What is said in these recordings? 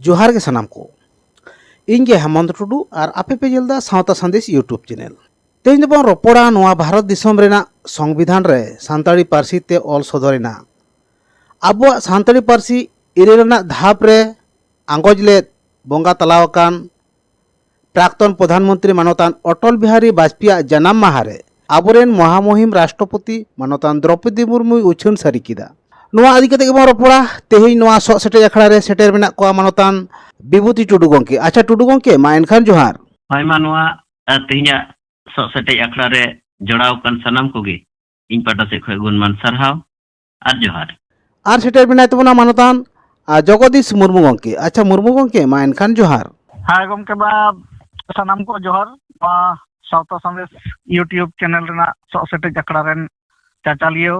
जोहार के सनाम को ᱤᱧ ᱜᱮ ᱦᱮᱢᱚᱱᱛ ᱴᱩᱰᱩ ᱟᱨ ᱟᱯᱮ ᱯᱮ ᱧᱮᱞᱫᱟ ᱥᱟᱶᱛᱟ ᱥᱟᱸᱫᱮᱥ ᱤᱭᱩᱴᱩᱵ ᱪᱮᱱᱮᱞ। ᱛᱮᱦᱮᱧ ᱫᱚᱵᱚᱱ ᱨᱚᱯᱚᱲᱟ ᱱᱚᱣᱟ ᱵᱷᱟᱨᱚᱛ ᱫᱤᱥᱚᱢ ᱨᱮᱱᱟᱜ ᱥᱚᱝᱵᱤᱫᱷᱟᱱ ᱨᱮ ᱥᱟᱱᱛᱟᱲᱤ ᱯᱟᱹᱨᱥᱤ ᱛᱮ ᱚᱞ ᱥᱚᱫᱚᱨᱮᱱᱟ। ᱟᱵᱚᱣᱟᱜ ᱥᱟᱱᱛᱟᱲᱤ ᱯᱟᱹᱨᱥᱤ ᱤᱨᱟᱹᱞ ᱨᱮᱱᱟᱜ ᱫᱷᱟᱯ ᱨᱮ ᱟᱸᱜᱚᱡ ᱞᱮᱫ ᱵᱚᱸᱜᱟ ᱛᱟᱞᱟᱣ ᱟᱠᱟᱱ ᱯᱨᱟক্ᱛᱚᱱ ᱯᱨᱚᱫᱷᱟᱱ ᱢᱚন্ত্রী ᱢᱟᱱᱚᱛᱟᱱ অটল বিহারী বাজপেয়ীয়াᱜ ᱡᱟᱱᱟᱢ ᱢᱟᱦᱟ ᱨᱮ ᱟᱵᱚᱨᱮᱱ ᱢᱚᱦᱟᱢᱚᱦᱤᱢ ᱨᱟᱥᱴᱨᱚᱯᱚᱛᱤ ᱢᱟᱱᱚᱛᱟᱱ ᱫᱨᱚᱯᱚᱫᱤ ᱢᱩᱨᱢᱩᱭ ᱩᱪᱷᱟᱹᱱ ᱥᱟᱹᱨᱤ ᱠᱮᱫᱟ। ᱱᱚᱣᱟ ᱤᱫᱤ ᱠᱟᱛᱮ ᱜᱮᱵᱚᱱ ᱨᱚᱯᱚᱲᱟ। ᱛᱮᱦᱮᱧ ᱱᱚᱣᱟ ᱥᱚᱜ ᱥᱮᱴᱮᱡ ᱟᱠᱷᱲᱟ ᱨᱮ ᱥᱮᱴᱮᱨ ᱢᱮᱱᱟᱜ ᱠᱚᱣᱟ ᱢᱟᱱᱚᱛᱟᱱ ᱵᱤᱵᱷᱩᱛᱤ ᱴᱩᱰᱩ ᱜᱚᱢᱠᱮ। ᱟᱪᱪᱷᱟ ᱴᱩᱰᱩ ᱜᱚᱢᱠᱮ, ᱢᱟ ᱮᱱᱠᱷᱟᱱ ᱡᱚᱦᱟᱨ। ᱟᱭᱢᱟ ᱱᱚᱣᱟ ᱛᱮᱦᱮᱧᱟᱜ ᱥᱚᱜ ᱥᱮᱴᱮᱡ ᱟᱠᱷᱲᱟ ᱨᱮ ᱡᱚᱲᱟᱣ ᱟᱠᱟᱱ ᱥᱟᱱᱟᱢ ᱠᱚᱜᱮ ᱤᱧ ᱯᱟᱦᱴᱟ ᱥᱮᱫ ᱠᱷᱚᱱ ᱜᱩᱱᱢᱟᱱ ᱥᱟᱨᱦᱟᱣ ᱟᱨ ᱡᱚᱦᱟᱨ। ᱟᱨ ᱥᱮᱴᱮᱨ ᱢᱮᱱᱟᱭ ᱛᱟᱵᱚᱱᱟ ᱢᱟᱱᱚᱛᱟᱱ ᱡᱚᱜᱚᱫᱤᱥ ᱢᱩᱨᱢᱩ ᱜᱚᱢᱠᱮ। ᱟᱪᱪᱷᱟ ᱢᱩᱨᱢᱩ ᱜᱚᱢᱠᱮ, ᱢᱟ ᱮᱱᱠᱷᱟᱱ ᱡᱚᱦᱟর। ᱦᱟᱭ ᱜᱚᱢᱠᱮ, ᱵᱟ ᱥᱟᱱᱟᱢ ᱠᱚ ᱡᱚᱦᱟᱨ। ᱱᱚᱣᱟ ᱥᱟᱶᱛᱟ ᱥᱟᱸᱫᱮᱥ ᱤᱭᱩᱴᱩᱵ ᱪᱮᱱᱮᱞ ᱨᱮᱱᱟᱜ ᱥᱚᱜ ᱥᱮᱴᱮᱡ ᱟᱠᱷᱲᱟ ᱨᱮᱱ ᱪᱟᱪᱟᱞᱤᱭᱟᱹ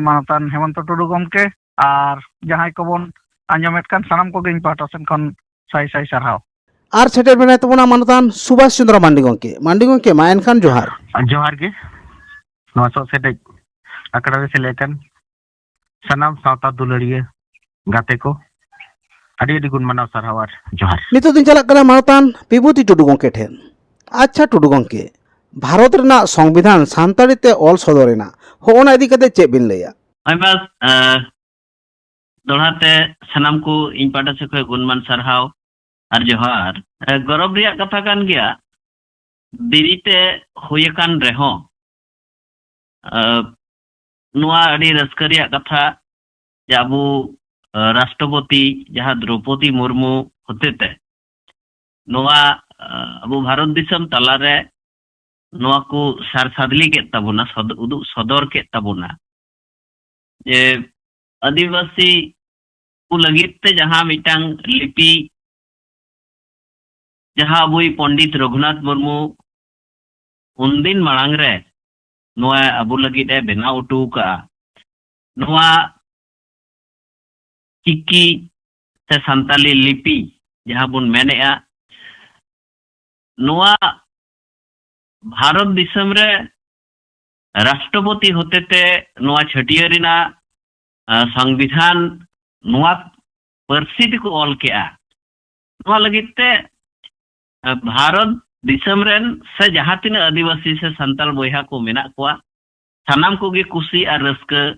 ᱢᱟᱱᱚᱛᱟᱱ ᱦᱮᱢᱚᱱᱛᱚ ᱴᱩᱰᱩ ᱜᱚᱢᱠᱮ ᱟᱨ ᱡᱟᱦᱟᱸᱭ ᱠᱚᱵᱚᱱ ᱟᱸᱡᱚᱢᱮᱫ ᱠᱟᱱ ᱥᱟᱱᱟᱢ ᱠᱚᱜᱮ ᱤᱧ ᱯᱟᱦᱴᱟ ᱥᱮᱱ ᱠᱷᱚᱱ ᱥᱟᱭ ᱥᱟᱭ ᱥᱟᱨᱦᱟᱣ। ᱟᱨ ᱥᱮᱴᱮᱨ ᱢᱮᱱᱟᱭ ᱛᱟᱵᱚᱱᱟ ᱢᱟᱱᱚᱛᱟᱱ ᱥᱩᱵᱷᱟᱥ ᱪᱚᱱᱫᱨᱚ ᱢᱟᱱᱰᱤ ᱜᱚᱢᱠᱮ। ᱢᱟᱱᱰᱤ ᱜᱚᱢᱠᱮ, ᱢᱟ ᱮᱱᱠᱷᱟन ᱡᱚᱦᱟর। ᱡᱚᱦᱟᱨ ᱜᱮ। ᱱᱚᱣᱟ ᱥᱚᱜ ᱥᱮᱴᱮᱡ ᱟᱠᱷᱲᱟ ᱨᱮ ᱥᱮᱞᱮᱫ ᱟᱠᱟᱱ ᱥᱟᱱᱟᱢ ᱥᱟᱶᱛᱟ ᱫᱩᱞᱟᱹᱲᱤᱭᱟᱹ ᱜᱟᱛᱮ ᱠᱚ ᱟᱹᱰᱤ ᱟᱹᱰᱤ ᱜᱩᱱ ᱢᱟᱱᱟᱣ ᱥᱟᱨᱦᱟᱣ ᱟᱨ ᱡᱚᱦᱟর। ᱱᱤᱛᱚᱜ ᱫᱚᱧ ᱪᱟᱞᱟᱜ ᱠᱟᱱᱟ ᱢᱟᱱᱚᱛᱟᱱ ᱵᱤᱵᱷᱩᱛᱤ ᱴᱩᱰᱩ ᱜᱚᱢᱠᱮ ᱴᱷᱮᱱ। ᱟᱪᱪᱷᱟ ᱴᱩᱰᱩ ᱜᱚᱢᱠᱮ, ᱵᱷᱟᱨᱚᱛ ᱨᱮᱱᱟᱜ ᱥᱚᱝᱵᱤᱫᱷᱟᱱ ᱥᱟᱱᱛᱟᱲᱤ ᱛᱮ ᱚᱞ ᱥᱚᱫᱚᱨᱮᱱᱟ, ᱦᱚᱸᱜᱼᱚᱱᱟ ᱤᱫᱤ ᱠᱟᱛᱮ ᱪᱮᱫ ᱵᱤᱱ ᱞᱟᱹᱭᱟ? ᱟᱭᱢᱟ ᱫᱚᱲᱦᱟᱛᱮ ᱥᱟᱱᱟᱢ ᱠᱚ ᱤᱧ ᱯᱟᱦᱴᱟ ᱥᱮᱫ ᱠᱷᱚᱱ ᱜᱩᱱᱢᱟᱱ ᱥᱟᱨᱦᱟᱣ ᱟᱨ ᱡᱚᱦᱟᱨ। ᱜᱚᱨᱚᱵ ᱨᱮᱭᱟᱜ ᱠᱟᱛᱷᱟ ᱠᱟᱱ ᱜᱮᱭᱟ, ᱫᱮᱨᱤᱛᱮ ᱦᱩᱭ ᱟᱠᱟᱱ ᱨᱮᱦᱚᱸ ᱱᱚᱣᱟ ᱟᱹᱰᱤ ᱨᱟᱹᱥᱠᱟᱹ ᱨᱮᱭᱟᱜ ᱠᱟᱛᱷᱟ ᱡᱮ ᱟᱵᱚ ᱨᱟষ্ট্রপতি ᱡᱟᱦᱟᱸ দ্রৌপদী মুর্মু হতেতে ᱱᱚᱣᱟ ᱟᱵᱚ ᱵᱷᱟᱨᱚᱛ ᱫᱤᱥᱚᱢ ᱛᱟᱞᱟᱨᱮ ᱱᱚᱣᱟ ᱠᱚ ᱥᱟᱨ ᱥᱟᱫᱽᱞᱤ ᱠᱮᱫ ᱛᱟᱵᱚᱱᱟ, ᱩᱫᱩᱜ ᱥᱚᱫᱚᱨ ᱠᱮᱫ ᱛᱟᱵᱚᱱᱟ ᱡᱮ ᱟᱹᱫᱤᱵᱟᱹᱥᱤ ᱠᱚ ᱞᱟᱹᱜᱤᱫ ᱛᱮ ᱡᱟᱦᱟᱸ ᱢᱤᱫᱴᱟᱝ ᱞᱤᱯᱤ ᱡᱟᱦᱟᱸ ᱟᱵᱚᱭ ᱯᱚᱱᱰᱤᱛ ᱨᱚᱜᱷᱩᱱᱟᱛᱷ ᱢᱩᱨᱢᱩ ᱩᱱᱫᱤᱱ ᱢᱟᱲᱟᱝ ᱨᱮ ᱱᱚᱣᱟ ᱟᱵᱚ ᱞᱟᱹᱜᱤᱫ ᱮ ᱵᱮᱱᱟᱣ ᱦᱚᱴᱚ ᱟᱠᱟᱜᱼᱟ। ᱱᱚᱣᱟ ᱪᱤᱠᱤ ᱥᱮ ᱥᱟᱱᱛᱟᱞᱤ ᱞᱤᱯᱤ ᱡᱟᱦᱟᱸ ᱵᱚᱱ ᱢᱮᱱᱮᱜᱼᱟ, ᱱᱚᱣᱟ ᱵᱷᱟᱨᱚᱛ ᱫᱤᱥᱚᱢ ᱨᱮ ᱨᱟষ্ট্রপতি হতেতে ᱱᱚᱣᱟ ᱪᱷᱟᱹᱴᱤᱭᱟᱹᱨ ᱨᱮᱱᱟᱜ সংবিধান ᱱᱚᱣᱟ ᱯᱟᱹᱨᱥᱤ ᱛᱮᱠᱚ ᱚᱞ ᱠᱮᱜᱼᱟ। ᱱᱚᱣᱟ ᱞᱟᱹᱜᱤᱫ ᱛᱮ ᱵᱷᱟᱨᱚᱛ ᱫᱤᱥᱚᱢ ᱨᱮᱱ ᱥᱮ ᱡᱟᱦᱟᱸ ᱛᱤᱱᱟᱹᱜ ᱟᱹᱫᱤᱵᱟᱹᱥᱤ ᱥᱮ ᱥᱟᱱᱛᱟᱲ ᱵᱚᱭᱦᱟ ᱠᱚ ᱢᱮᱱᱟᱜ ᱠᱚᱣᱟ, ᱥᱟᱱᱟᱢ ᱠᱚᱜᱮ ᱠᱩᱥᱤ ᱟᱨ ᱨᱟᱹᱥᱠᱟᱹ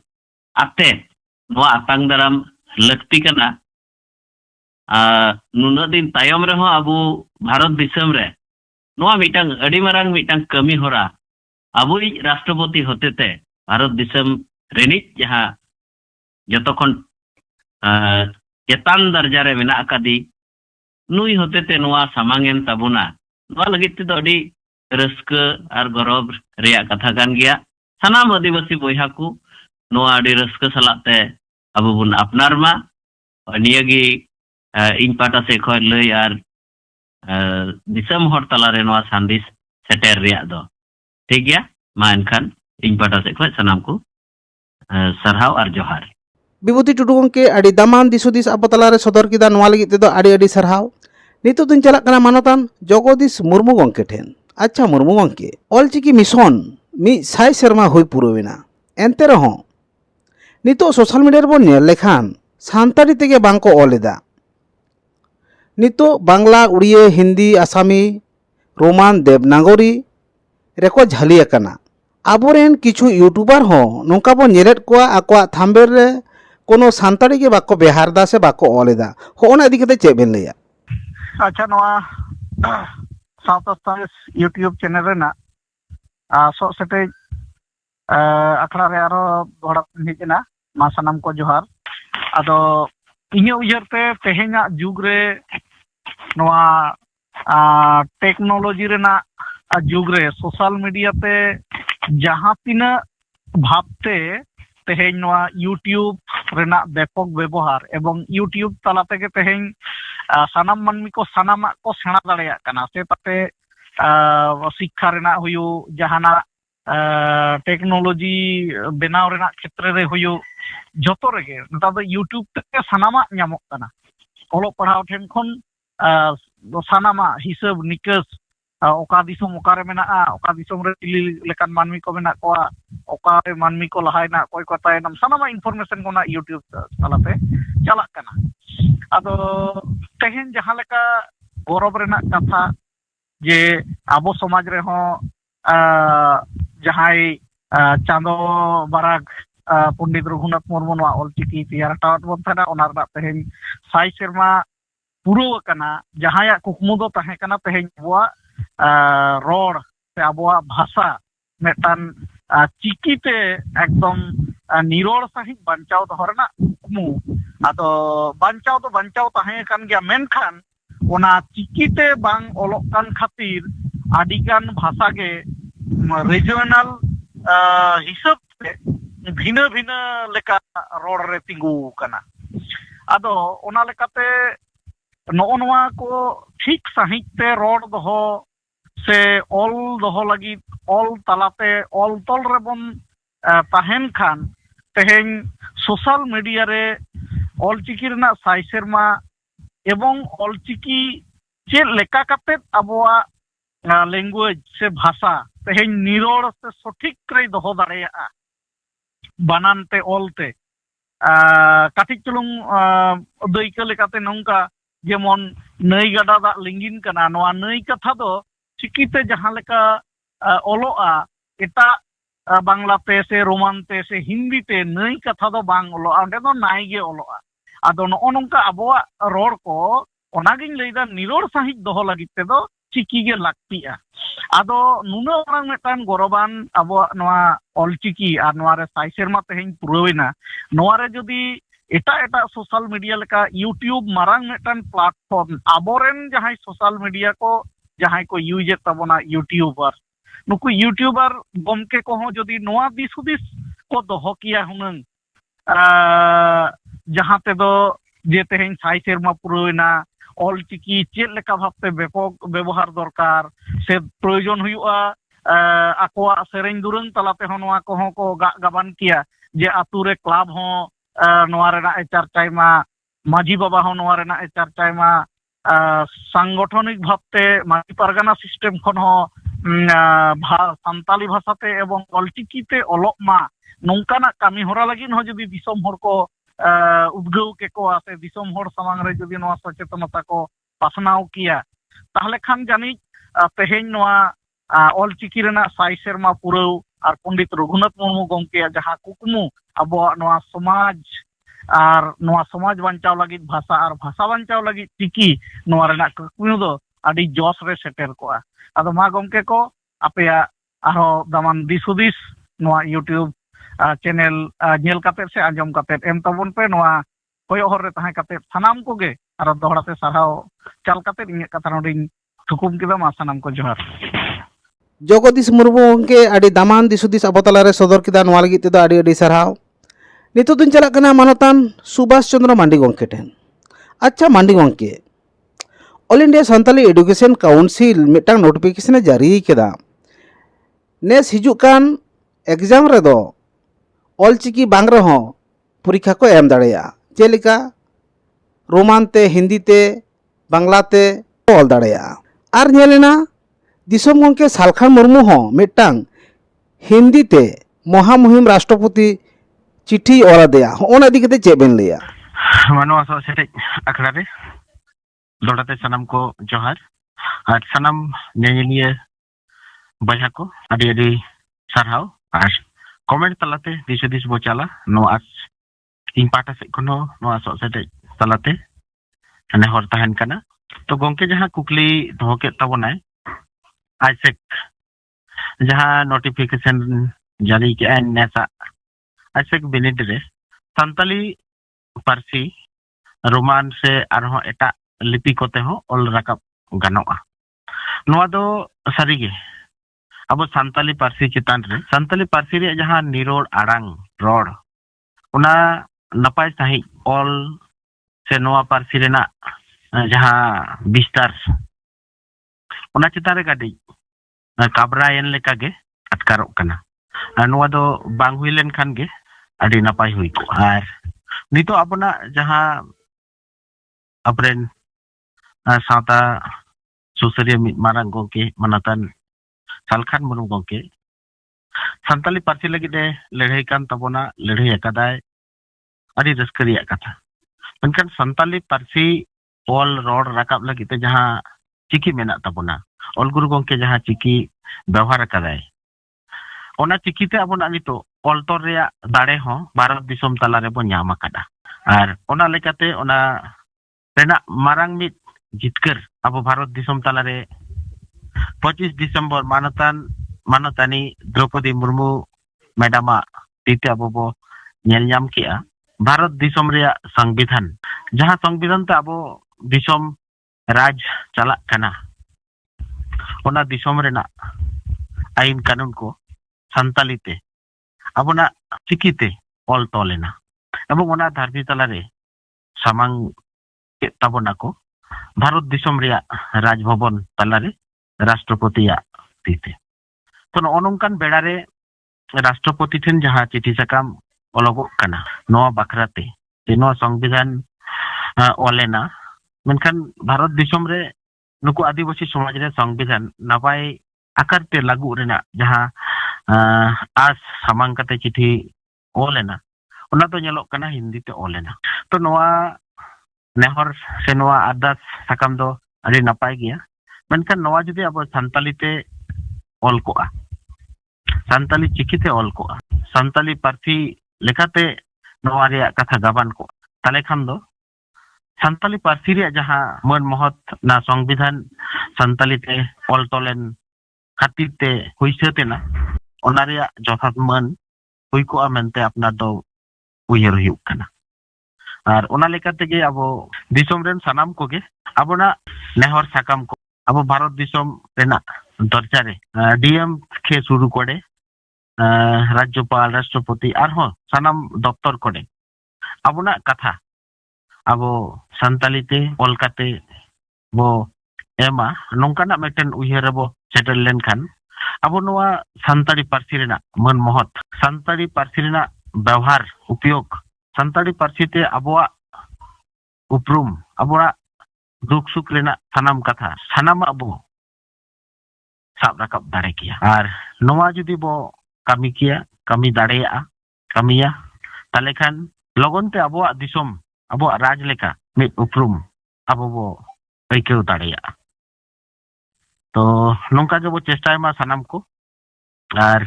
ᱟᱛᱮ ᱱᱚᱣᱟ ᱟᱛᱟᱝ ᱫᱟᱨᱟᱢ ᱞᱟᱹᱠᱛᱤ ᱠᱟᱱᱟ। ᱱᱩᱱᱟᱹᱜ ᱫᱤᱱ ᱛᱟᱭᱚᱢ ᱨᱮᱦᱚᱸ ᱟᱵᱚ ᱵᱷᱟᱨᱚᱛ ᱫᱤᱥᱚᱢ ᱨᱮ ᱱᱚᱣᱟ ᱢᱤᱫᱴᱟᱝ ᱟᱹᱰᱤ ᱢᱟᱨᱟᱝ ᱢᱤᱫᱴᱟᱝ ᱠᱟᱹᱢᱤ ᱦᱚᱨᱟ ᱟᱵᱚᱭᱤᱡ ᱨᱟষ্ট্রপতি হতেতে ᱵᱷᱟᱨᱚᱛ ᱫᱤᱥᱚᱢ ᱨᱤᱱᱤᱡ ᱡᱟᱦᱟᱸ ᱡᱚᱛᱚ ᱠᱷᱚᱱ ᱪᱮᱛᱟᱱ ᱫᱟᱨᱡᱟ ᱨᱮ ᱢᱮᱱᱟᱜ ᱟᱠᱟᱫᱤ ᱱᱩᱭ ᱦᱚᱛᱮᱛᱮ ᱱᱚᱣᱟ ᱥᱟᱢᱟᱝ ᱮᱱ ᱛᱟᱵᱚᱱᱟ। ᱱᱚᱣᱟ ᱞᱟᱹᱜᱤᱫ ᱛᱮᱫᱚ ᱟᱹᱰᱤ ᱨᱟᱹᱥᱠᱟᱹ ᱟᱨ ᱜᱚᱨᱚᱵ ᱨᱮᱭᱟᱜ ᱠᱟᱛᱷᱟ ᱠᱟᱱ ᱜᱮᱭᱟ। ᱥᱟᱱᱟᱢ ᱟᱹᱫᱤᱵᱟᱹᱥᱤ ᱵᱚᱭᱦᱟ ᱠᱚ ᱱᱚᱣᱟ ᱟᱹᱰᱤ ᱨᱟᱹᱥᱠᱟᱹ ᱥᱟᱞᱟᱜ ᱛᱮ ᱟᱵᱚ ᱵᱚᱱ ᱟᱯᱱᱟᱨ ᱢᱟ। ᱱᱤᱭᱟᱹᱜᱮ ᱤᱧ ᱯᱟᱦᱴᱟ ᱥᱮᱫ ᱠᱷᱚᱱ ᱞᱟᱹᱭ ᱟᱨ ᱫᱤᱥᱚᱢ ᱦᱚᱲ ᱛᱟᱞᱟᱨᱮ ᱱᱚᱣᱟ ᱥᱟᱸᱫᱮᱥ ᱥᱮᱴᱮᱨ ᱨᱮᱭᱟᱜ ᱫᱚ। ᱴᱷᱤक ᱜᱮᱭᱟ, ᱢᱟ ᱮᱱᱠᱷᱟᱱ ᱤᱧ ᱯᱟᱦᱴᱟ ᱥᱮᱫ ᱠᱷᱚᱱ ᱥᱟᱱᱟᱢ ᱠᱚ ᱥᱟᱨᱦᱟᱣ ᱟᱨ ᱡᱚᱦᱟᱨ। ᱵᱤᱵᱷᱩᱛᱤ ᱴᱩᱰᱩ ᱜᱚᱢᱠᱮ, ᱟᱹᱰᱤ ᱫᱟᱢᱟᱱ ᱫᱤᱥᱼᱦᱩᱫᱤᱥ ᱟᱵᱚ ᱛᱟᱞᱟᱨᱮ ᱥᱚᱫᱚᱨ ᱠᱮᱫᱟ, ᱱᱚᱣᱟ ᱞᱟᱹᱜᱤᱫ ᱛᱮᱫᱚ ᱟᱹᱰᱤ ᱟᱹᱰᱤ ᱥᱟᱨᱦᱟᱣ। ᱱᱤᱛᱚᱜ ᱫᱚᱧ ᱪᱟᱞᱟᱜ ᱠᱟᱱᱟ ᱢᱟᱱᱚᱛᱟᱱ ᱡᱚᱜᱚᱫᱤᱥ ᱢᱩᱨᱢᱩ ᱜᱚᱢᱠᱮ ᱴᱷᱮᱱ। ᱟᱪᱪᱷᱟ ᱢᱩᱨᱢᱩ ᱜᱚᱢᱠᱮ, ᱚᱞᱪᱤᱠᱤ ᱢᱤᱥᱚᱱ 100 ᱥᱮᱨᱢᱟ ᱦᱩᱭ ᱯᱩᱨᱟᱹᱣᱮᱱᱟ, ᱮᱱᱛᱮ ᱨᱮᱦᱚᱸ ᱱᱤᱛᱚᱜ ᱥᱳᱥᱟᱞ ᱢᱤᱰᱤᱭᱟ ᱨᱮᱵᱚᱱ ᱧᱮᱞ ᱞᱮᱠᱷᱟᱱ ᱥᱟᱱᱛᱟᱲᱤ ᱛᱮᱜᱮ ᱵᱟᱝᱠᱚ ᱚᱞ ᱮᱫᱟ। ᱱᱤᱛᱚᱜ ᱵᱟᱝᱞᱟ, ᱩᱲᱤᱭᱟᱹ, ᱦᱤন্দি, আসামি, রোমান, দেবনাগরী ᱨᱮᱠᱚ ᱡᱷᱟᱹᱞᱤ ᱟᱠᱟᱱᱟ। ᱟᱵᱚᱨᱮᱱ ᱠᱤᱪᱷᱩ ᱤᱭᱩᱴᱩᱵᱟᱨ ᱦᱚᱸ ᱱᱚᱝᱠᱟ ᱵᱚᱱ ᱧᱮᱞᱮᱫ ᱠᱚᱣᱟ ᱟᱠᱚᱣᱟᱜ ᱛᱷᱟᱢᱵᱮᱞ ᱨᱮ কোনো ᱥᱟᱱᱛᱟᱲᱤ ᱜᱮ ᱵᱟᱠᱚ ᱵᱮᱣᱦᱟᱨ ᱮᱫᱟ ᱥᱮ ᱵᱟᱠᱚ ᱚᱞ ᱮᱫᱟ। ᱦᱚᱸᱜᱼᱚᱱᱟ ᱤᱫᱤ ᱠᱟᱛᱮ ᱪᱮᱫ ᱵᱮᱱ ᱞᱟᱹᱭᱟ? ᱟᱪᱪᱷᱟ, ᱱᱚᱣᱟ ᱥᱟᱶᱛᱟ ᱥᱟᱸᱫᱮᱥ ᱤᱭᱩᱴᱩᱵ ᱪᱮᱱᱮᱞ ᱨᱮᱱᱟᱜ ᱥᱚᱜ ᱥᱮᱴᱮᱡ ᱟᱠᱷᱲᱟ ᱨᱮ ᱟᱨᱚ ᱫᱚᱦᱲᱟ ᱦᱮᱡ ᱮᱱᱟ। ᱢᱟ ᱥᱟᱱᱟᱢ ᱠᱚ ᱡᱚᱦᱟᱨ। ᱟᱫᱚ ᱤᱧᱟᱹᱜ ᱩᱭᱦᱟᱹᱨ ᱛᱮ ᱛᱮᱦᱮᱧᱟᱜ ᱡᱩᱜᱽ ᱨᱮ ᱱᱚᱣᱟ ᱴᱮᱠᱱᱳᱞᱚᱡᱤ ᱨᱮᱱᱟᱜ ᱡᱩᱜᱽ ᱨᱮ ᱥᱳᱥᱟᱞ ᱢᱤᱰᱤᱭᱟ ᱛᱮ ᱡᱟᱦᱟᱸ ᱛᱤᱱᱟᱹᱜ ᱵᱷᱟᱵᱛᱮ ᱛᱮᱦᱮᱧ ᱱᱚᱣᱟ ᱤᱭᱩᱴᱩᱵ ᱨᱮᱱᱟᱜ ᱵᱮᱯᱚᱠ ᱵᱮᱵᱚᱦᱟর ᱮᱵᱚᱝ ᱤᱭᱩᱴᱩᱵ ᱛᱟᱞᱟ ᱛᱮᱜᱮ ᱛᱮᱦᱮᱧ ᱥᱟᱱᱟᱢ ᱢᱟᱹᱱᱢᱤ ᱠᱚ ᱥᱟᱱᱟᱢᱟᱜ ᱠᱚ ᱥᱮᱬᱟ ᱫᱟᱲᱮᱭᱟᱜ ᱠᱟᱱᱟ। ᱥᱮ ᱛᱟᱛᱮ ᱥᱤᱠᱠᱷᱟ ᱨᱮᱱᱟᱜ ᱦᱩᱭᱩᱜ, ᱡᱟᱦᱟᱱᱟᱜ ᱴᱮᱠᱱᱳᱞᱚᱡᱤ ᱵᱮᱱᱟᱣ ᱨᱮᱱᱟᱜ ᱠᱷᱮᱛᱨᱮ ᱨᱮ ᱦᱩᱭᱩᱜ, ᱡᱚᱛᱚ ᱨᱮᱜᱮ ᱱᱮᱛᱟᱨ ᱫᱚ ᱤᱭᱩᱴᱩᱵ ᱛᱮ ᱥᱟᱱᱟᱢᱟᱜ ᱧᱟᱢᱚᱜ ᱠᱟᱱᱟ। ᱚᱞᱚᱜ ᱯᱟᱲᱦᱟᱣ ᱴᱷᱮᱱ ᱠᱷᱚᱱ ᱥᱟᱱᱟᱢᱟᱜ ᱦᱤᱥᱟᱹᱵ ᱱᱤᱠᱟᱹᱥ oka disum okare menaa, oka disum re chili lekan manmi ko menak koa, oka re manmi ko lahaina koi ko tayanam sanama information kona YouTube talate chalak kana. Ado tehen jahan leka gorob renak katha je abo somaj rehon jahai chando barag Pundit Raghunath Murmu noa olchiki tiyar tawat bon thana ona rena tehen sai serma puro kana jahaya kukmu do tahe kana tehen abua ror se abua bhasa metan chikite ekdom nirol sahih bancao doho rena kukmu ado bancao tahe kan gya menkhan ona chikite bang olok kan khatir adigan bhasa ge regional hisab भिन्न भिन्न लेका road रे तिंगु कना आदो ओना लेकाते नोआ नोआ को ठीक सहित ते रोड दोहो से ऑल दोहो लगी ऑल तलाते ऑल तल रे बन ताहेन खान तेहेन सोशल मीडिया रे ऑल चिकी रना साई सेरमा एवं ऑल चिकी चे लेका काते अबोआ लैंग्वेज से भाषा तेहेन निरोड़ से सठिक रे दोहो दाड़ेया banante olte katik chulung daika lekate nongka jemon nai gada dak linggin kana noa nai katha do chikite jahan leka oloa eta banglate se romante se hindi te nai katha do bang oloa onde do nai ge oloa ado no nongka aboa ror ko onagin leida niror sahih doho lagit te do chiki ge laktia ado nuno orang metan goroban abo noa olchiki ar noa re sai serma tehin puroina noa re jodi eta social media leka YouTube marang metan platform aboren jahai social media ko jahai ko use tabona YouTuber nuku YouTuber gomke ko ho jodi noa disudis ko doho kiya hunang jahan te do je tehin sai serma puroina olchiki chet leka bhabte bepok ব্যবহার দরকার se proyojon huyuga akwa sereng durung talate ho noa ko ko gaban kia je ature club ho noa rena charchai ma maji baba ho noa rena charchai ma সাংগঠনিক ভাবতে মাটি Pargana system খন ho Santali ভাষাতে এবং অলচিকিতে অলপ মা নংকানা কামি হরা লাগিন ho যদি দিসম হর ko উদ্গৌ কে ko আছে দিসম হর samang re যদি noa সচেতনতা ko pasnau kia তাহলে খান জানি তেহেন নোয়া অলচিকি রেনা সাই সেরমা পুরো আর পণ্ডিত রঘুনাথ মুর্মু গমকে যাহা কুকুমু আবো নোয়া সমাজ আর নোয়া সমাজ বাঞ্চাও লাগি ভাষা আর ভাষা বাঞ্চাও লাগি চিকি নোয়া রেনা কুকুমু দো আদি জস রে সেটের কোয়া আদো মা গমকে কো আপেয়া আরো দামান দিসুদিস নোয়া ইউটিউব চ্যানেল ñel কাতে সে আঞ্জম কাতে এম তাবন পে নোয়া কয় হর রে তাহে কাতে সানাম কোগে আর দহড়াতে সারাও চাল কাতে ইᱧ কাথা নডিং থুকুম কিবা মা সানাম ko johar জগদীশ মুর্মু গঙ্কে আডি দামান দিসুদিস আবতালারে সদর কিদা নোয়া লাগি তেদো আডি আডি সারহাও নিতো দিন চালাক কানা মানতান সুভাষ চন্দ্র মান্ডি গঙ্কে ঠেন আচ্ছা মান্ডি গঙ্কে all India Santali education council meeting notification জারি কেদা নেস হিজুক কান एग्जाम रेदो ऑलचिकी बांग रहो परीक्षा को एम दाड़ेया जेलिका रोमान ते हिंदी ते बांग्ला ते ऑल दाड़ेया आर नेलेना दिसोम गंके सालखान मुर्मू हो मिटांग हिंदी ते महामुहिम राष्ट्रपति चिट्ठी ओला देया ओना इदी कते चे बेन लेया मानवा सो सेटे अखड़ा रे दोड़ाते सनम को जोहार और सनम नेनिए बजा को अडी अडी सारहाव আর কমেন্ট তালাতে দিশ বচালা নো আস ইন পাটা সে কোনো নো আস সেতে তালাতে মানে হর তাহেন কানা তো গংকে যাহা কুকলি ধোকে তাবনায় আইসেক যাহা নোটিফিকেশন জারি কে নেসা আইসেক বিনিড রে সান্তালি পারসি রোমান সে আর হ এটা লিপি কোতে হ অল রাকাব গানোয়া নোয়া দো সারিগে अब सान्ताली पार्सी चितान रे सान्ताली पार्सी रे जहां निरोड़ आड़ांग रोड उना नपाय सही ऑल से नोआ पार्सी रे ना जहां विस्तार उना चितान रे गाडी काबरायन लेका गे अटकारो कना नोआ दो बांग हुइलेन खान गे अडी नपाय हुई को आर नितो अपना जहां अपरेन साता सुसरिया मिद मारang gongke manatan Salkhan Murmu gongke Santali parsi lagi deh lehai kan tabona lehai akadai adi raskar reyak katha menkan Santali parsi ol rod rakap lagi te jaha ciki menak tabona ol guru gongke jaha ciki ব্যবহার akadai ona ciki te abona nito ol tor reyak dare ho Bharat Disom talare bon nyam akada ar ona lekate ona renak marang mit jitkar abo Bharat Disom talare 25 Disember manatani Draupadi Murmu Madama tite abo bo nyel nyam kea Bharat Disom reyak Sangbidhan jaha Sangbidhan te abo disom raj chalak kana ona disom renak ain kanun ko Santali te abona ciki te ol tolena ebong ona dharti talare samang tabona ko Bharat Disom reyak Raj Bhavan talare Rashtrapati ya tite to onongkan bedare Rashtrapati then jaha chithi sakam ologok kana noa bakrate te noa Sangbidhan olena menkan Bharat Disom re nuku adibasi somaj re Sangbidhan napai akar te lagu rena jaha as samang kate chithi olena ona to nyelok kana Hindi te olena to noa nehor se noa adas sakam do adi napai gya menkan noa judi abo Santali te ol koa Santali ciki te ol koa Santali parsi lekate noa reyak katha gaban ko tale khan do Santali parsi reyak jaha mon mohot na Sangbidhan Santali te ol tolen khatir te huisate na ona reyak jothat man hui koa mente apnar do uyar huyuk kana ar ona lekate ge abo disom ren sanam koge abona nehor sakam ko abo Bharat Disom renak dorjare DM ke suru kore Rajyopal Rashtrapati arho sanam doptor kore abona katha abo Santali te ol kate bo ema nongkana meten uyar abo settle lenkhan abo noa Santali parsi renak man mohot Santali parsi renak ব্যবহার উপয়োগ Santali parsi te aboa uprum aboa duk suk renak sanam katha sanam abo sab rakap dare kia ar noa judi bo kami kia kami dareya kamiya tale khan logon te aboa disom aboa raj leka mit uprum abo bo aikeu dareya to nongka ge bo chestai ma sanam ko ar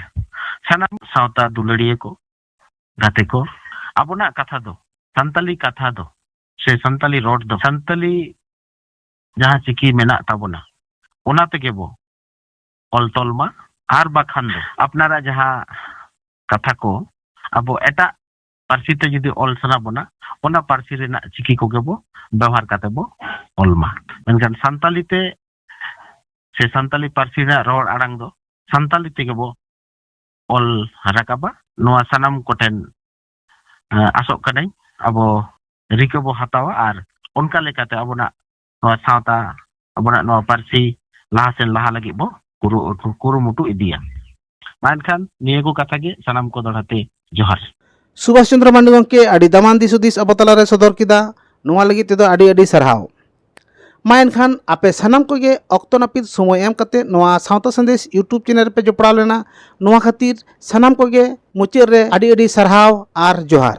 sanam sauta duladiya ko gate ko abona katha do Santali katha do se Santali rod do Santali jaha ciki menak tabona ona tege bo ol tolma ar bakhan do apnara jaha katha ko abo eta parsi te judi ol sana bona ona parsi renak ciki ko ge bo ব্যবহার kate bo olma menkan Santali te se Santali parsi renak ror arang do Santali tege bo ol rakaba noa sanam koten asok kanai abo rika bo hatawa ar onka lekate abona noa sauta abona noa parsi laha sen laha lagi bo kuru mutu idia mankhan niya ko katha ge sanam ko dorhate johar Subhash Chandra मांडी गंके आड़ी दामान this हुदिस अब तलारे सदर किदा नोआ लगित तेदो आड़ी आड़ी सरहाव मा एनखान आपे सानाम कोगे अक्तो नापित समय एम कते नोआ सावता संदेश यूट्यूब चैनल पे जोपड़ाव लेना नोआ खातिर सानाम कोगे मुचाद रे आड़ी आड़ी सरहाव आर जोहार।